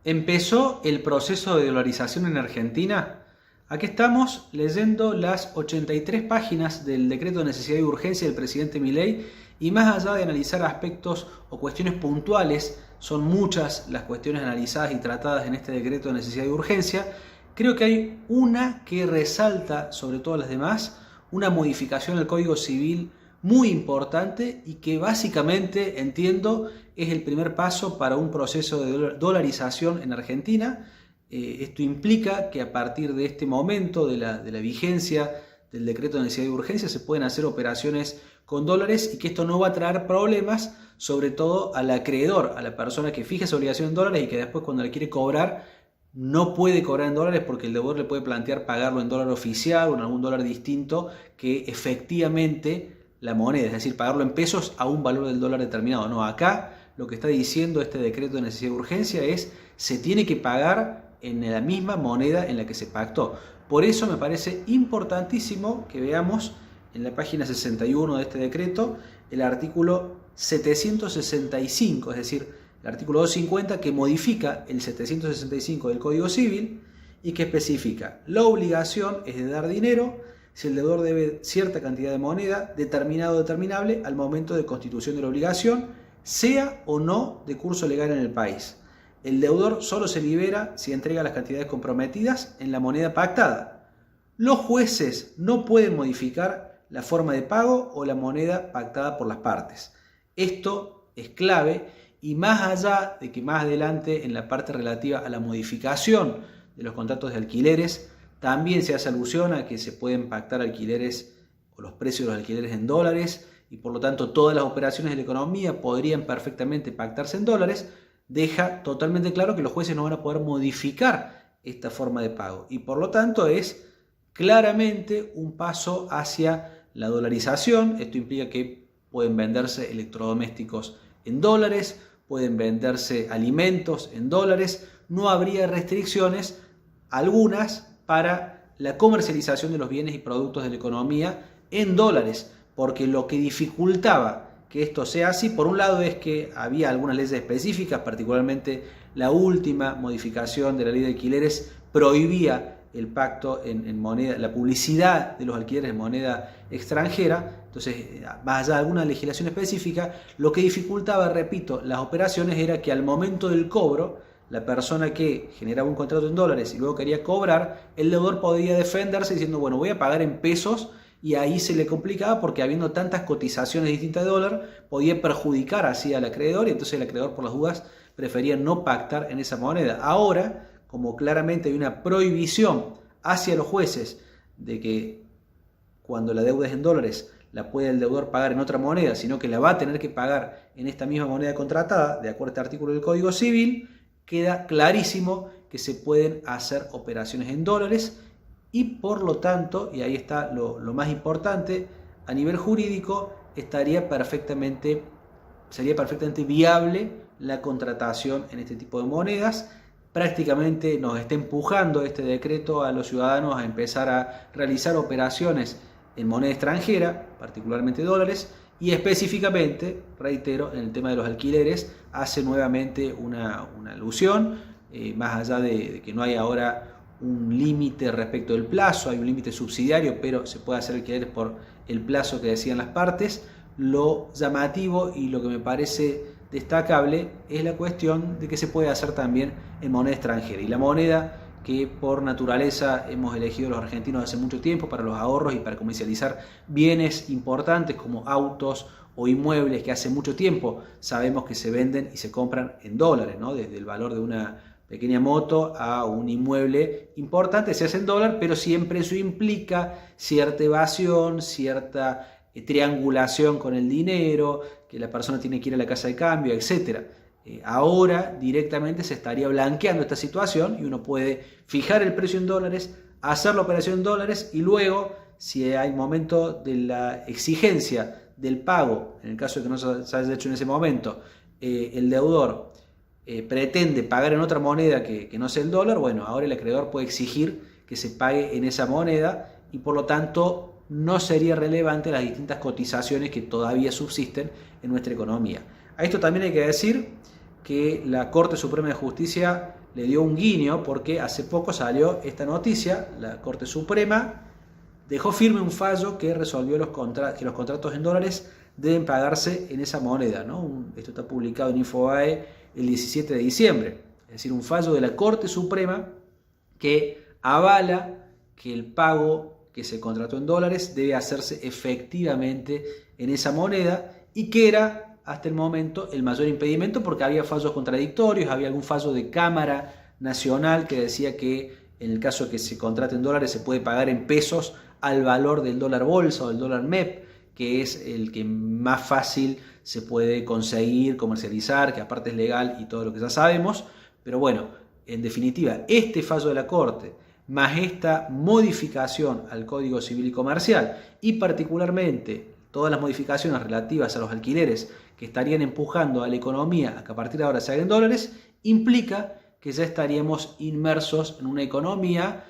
¿Empezó el proceso de dolarización en Argentina? Aquí estamos leyendo las 83 páginas del decreto de necesidad y urgencia del presidente Milei, y más allá de analizar aspectos o cuestiones puntuales, son muchas las cuestiones analizadas y tratadas en este decreto de necesidad y urgencia. Creo que hay una que resalta sobre todas las demás, una modificación al Código Civil muy importante y que básicamente, entiendo, es el primer paso para un proceso de dolarización en Argentina. Esto implica que a partir de este momento de la vigencia del decreto de necesidad y urgencia se pueden hacer operaciones con dólares, y que esto no va a traer problemas, sobre todo al acreedor, a la persona que fija esa obligación en dólares y que después, cuando la quiere cobrar, no puede cobrar en dólares porque el deudor le puede plantear pagarlo en dólar oficial o en algún dólar distinto que efectivamente la moneda, es decir, pagarlo en pesos a un valor del dólar determinado. No, acá lo que está diciendo este decreto de necesidad y urgencia es: se tiene que pagar en la misma moneda en la que se pactó. Por eso me parece importantísimo que veamos en la página 61 de este decreto el artículo 765, es decir, el artículo 250, que modifica el 765 del Código Civil y que especifica: la obligación es de dar dinero si el deudor debe cierta cantidad de moneda, determinado o determinable, al momento de constitución de la obligación, sea o no de curso legal en el país. El deudor solo se libera si entrega las cantidades comprometidas en la moneda pactada. Los jueces no pueden modificar la forma de pago o la moneda pactada por las partes. Esto es clave, y más allá de que más adelante, en la parte relativa a la modificación de los contratos de alquileres, también se hace alusión a que se pueden pactar alquileres o los precios de los alquileres en dólares, y por lo tanto todas las operaciones de la economía podrían perfectamente pactarse en dólares. Deja totalmente claro que los jueces no van a poder modificar esta forma de pago, y por lo tanto es claramente un paso hacia la dolarización. Esto implica que pueden venderse electrodomésticos en dólares, pueden venderse alimentos en dólares, no habría restricciones algunas para la comercialización de los bienes y productos de la economía en dólares, porque lo que dificultaba que esto sea así, por un lado, es que había algunas leyes específicas, particularmente la última modificación de la ley de alquileres prohibía el pacto en moneda, la publicidad de los alquileres en moneda extranjera. Entonces, más allá de alguna legislación específica, lo que dificultaba, repito, las operaciones era que al momento del cobro, la persona que generaba un contrato en dólares y luego quería cobrar, el deudor podía defenderse diciendo: bueno, voy a pagar en pesos, y ahí se le complicaba porque, habiendo tantas cotizaciones distintas de dólar, podía perjudicar así al acreedor, y entonces el acreedor, por las dudas, prefería no pactar en esa moneda. Ahora, como claramente hay una prohibición hacia los jueces de que cuando la deuda es en dólares la puede el deudor pagar en otra moneda, sino que la va a tener que pagar en esta misma moneda contratada, de acuerdo a este artículo del Código Civil, queda clarísimo que se pueden hacer operaciones en dólares, y por lo tanto, y ahí está lo más importante, a nivel jurídico sería perfectamente viable la contratación en este tipo de monedas. Prácticamente nos está empujando este decreto a los ciudadanos a empezar a realizar operaciones en moneda extranjera, particularmente dólares, y específicamente, reitero, en el tema de los alquileres, hace nuevamente una alusión, más allá de que no hay ahora un límite respecto del plazo, hay un límite subsidiario, pero se puede hacer alquileres por el plazo que decían las partes. Lo llamativo y lo que me parece destacable es la cuestión de que se puede hacer también en moneda extranjera, y la moneda que por naturaleza hemos elegido los argentinos hace mucho tiempo para los ahorros y para comercializar bienes importantes como autos o inmuebles, que hace mucho tiempo sabemos que se venden y se compran en dólares, ¿no? Desde el valor de una pequeña moto a un inmueble importante se hace en dólar, pero siempre eso implica cierta evasión, cierta triangulación con el dinero, que la persona tiene que ir a la casa de cambio, etc. Ahora directamente se estaría blanqueando esta situación, y uno puede fijar el precio en dólares, hacer la operación en dólares, y luego, si hay momento de la exigencia del pago, en el caso de que no se haya hecho en ese momento, el deudor pretende pagar en otra moneda que no sea el dólar, bueno, ahora el acreedor puede exigir que se pague en esa moneda, y por lo tanto no sería relevante las distintas cotizaciones que todavía subsisten en nuestra economía. A esto también hay que decir que la Corte Suprema de Justicia le dio un guiño, porque hace poco salió esta noticia. La Corte Suprema dejó firme un fallo que resolvió que los contratos en dólares deben pagarse en esa moneda, ¿no? Esto está publicado en Infobae el 17 de diciembre. Es decir, un fallo de la Corte Suprema que avala que el pago que se contrató en dólares debe hacerse efectivamente en esa moneda, y que era hasta el momento el mayor impedimento, porque había fallos contradictorios, había algún fallo de Cámara Nacional que decía que en el caso que se contrate en dólares se puede pagar en pesos al valor del dólar bolsa o del dólar MEP, que es el que más fácil se puede conseguir, comercializar, que aparte es legal y todo lo que ya sabemos. Pero bueno, en definitiva, este fallo de la Corte, más esta modificación al Código Civil y Comercial, y particularmente todas las modificaciones relativas a los alquileres que estarían empujando a la economía a que a partir de ahora se haga en dólares, implica que ya estaríamos inmersos en una economía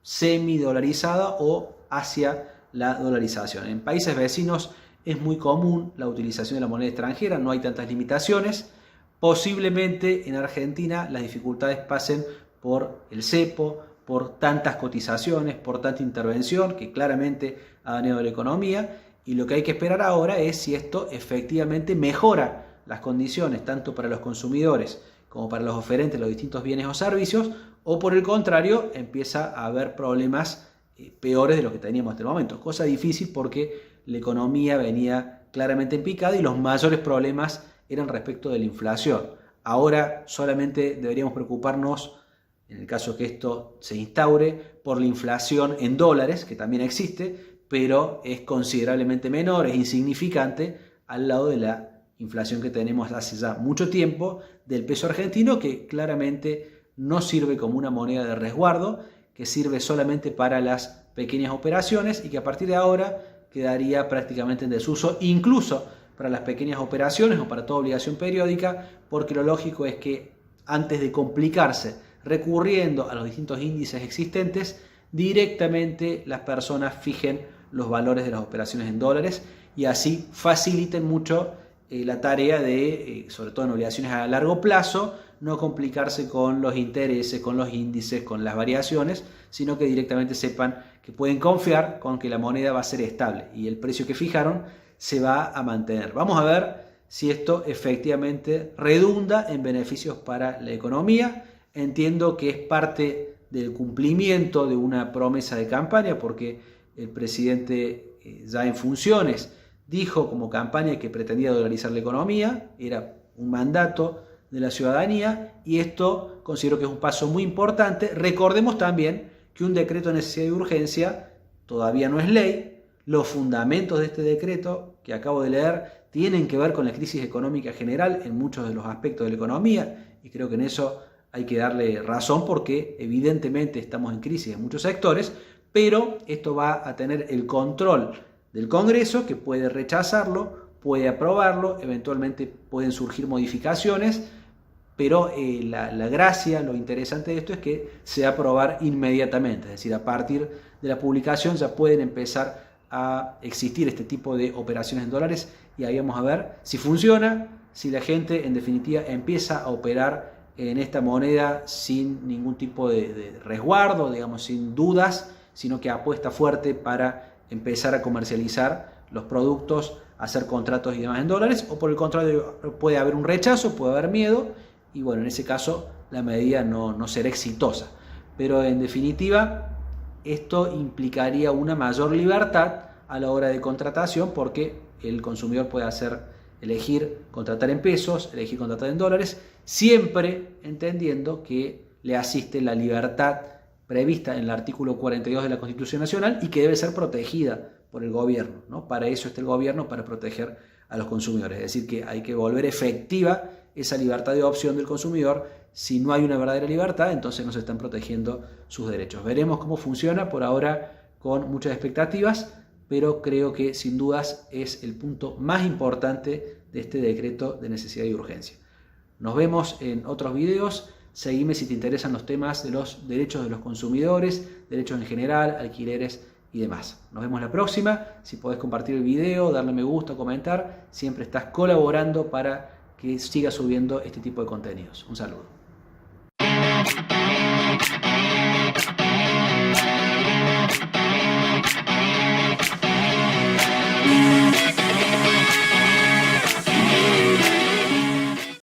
semidolarizada o hacia la dolarización. En países vecinos es muy común la utilización de la moneda extranjera, no hay tantas limitaciones. Posiblemente en Argentina las dificultades pasen por el cepo, por tantas cotizaciones, por tanta intervención que claramente ha dañado la economía, y lo que hay que esperar ahora es si esto efectivamente mejora las condiciones tanto para los consumidores como para los oferentes de los distintos bienes o servicios, o por el contrario empieza a haber problemas peores de lo que teníamos hasta el momento. Cosa difícil porque la economía venía claramente en picada y los mayores problemas eran respecto de la inflación. Ahora solamente deberíamos preocuparnos, en el caso que esto se instaure, por la inflación en dólares, que también existe, pero es considerablemente menor, es insignificante al lado de la inflación que tenemos hace ya mucho tiempo del peso argentino, que claramente no sirve como una moneda de resguardo, que sirve solamente para las pequeñas operaciones y que a partir de ahora quedaría prácticamente en desuso, incluso para las pequeñas operaciones o para toda obligación periódica, porque lo lógico es que antes de complicarse recurriendo a los distintos índices existentes, directamente las personas fijen los valores de las operaciones en dólares y así faciliten mucho la tarea de, sobre todo en obligaciones a largo plazo, no complicarse con los intereses, con los índices, con las variaciones, sino que directamente sepan que pueden confiar con que la moneda va a ser estable y el precio que fijaron se va a mantener. Vamos a ver si esto efectivamente redunda en beneficios para la economía. Entiendo que es parte del cumplimiento de una promesa de campaña, porque el presidente ya en funciones dijo como campaña que pretendía dolarizar la economía, era un mandato de la ciudadanía y esto considero que es un paso muy importante. Recordemos también que un decreto de necesidad y urgencia todavía no es ley. Los fundamentos de este decreto que acabo de leer tienen que ver con la crisis económica general en muchos de los aspectos de la economía y creo que en eso hay que darle razón porque evidentemente estamos en crisis en muchos sectores, pero esto va a tener el control del Congreso, que puede rechazarlo, puede aprobarlo, eventualmente pueden surgir modificaciones, pero la gracia, lo interesante de esto es que se va a aprobar inmediatamente, es decir, a partir de la publicación ya pueden empezar a existir este tipo de operaciones en dólares y ahí vamos a ver si funciona, si la gente en definitiva empieza a operar en esta moneda sin ningún tipo de resguardo, digamos, sin dudas, sino que apuesta fuerte para empezar a comercializar los productos, hacer contratos y demás en dólares, o por el contrario puede haber un rechazo, puede haber miedo, y bueno, en ese caso la medida no será exitosa. Pero en definitiva, esto implicaría una mayor libertad a la hora de contratación, porque el consumidor puede elegir contratar en pesos, elegir contratar en dólares, siempre entendiendo que le asiste la libertad prevista en el artículo 42 de la Constitución Nacional y que debe ser protegida por el gobierno, ¿no? Para eso está el gobierno, para proteger a los consumidores. Es decir, que hay que volver efectiva esa libertad de opción del consumidor. Si no hay una verdadera libertad, entonces no se están protegiendo sus derechos. Veremos cómo funciona, por ahora con muchas expectativas, pero creo que sin dudas es el punto más importante de este decreto de necesidad y urgencia. Nos vemos en otros videos. Seguime si te interesan los temas de los derechos de los consumidores, derechos en general, alquileres y demás. Nos vemos la próxima. Si podés compartir el video, darle me gusta, comentar, siempre estás colaborando para que siga subiendo este tipo de contenidos. Un saludo.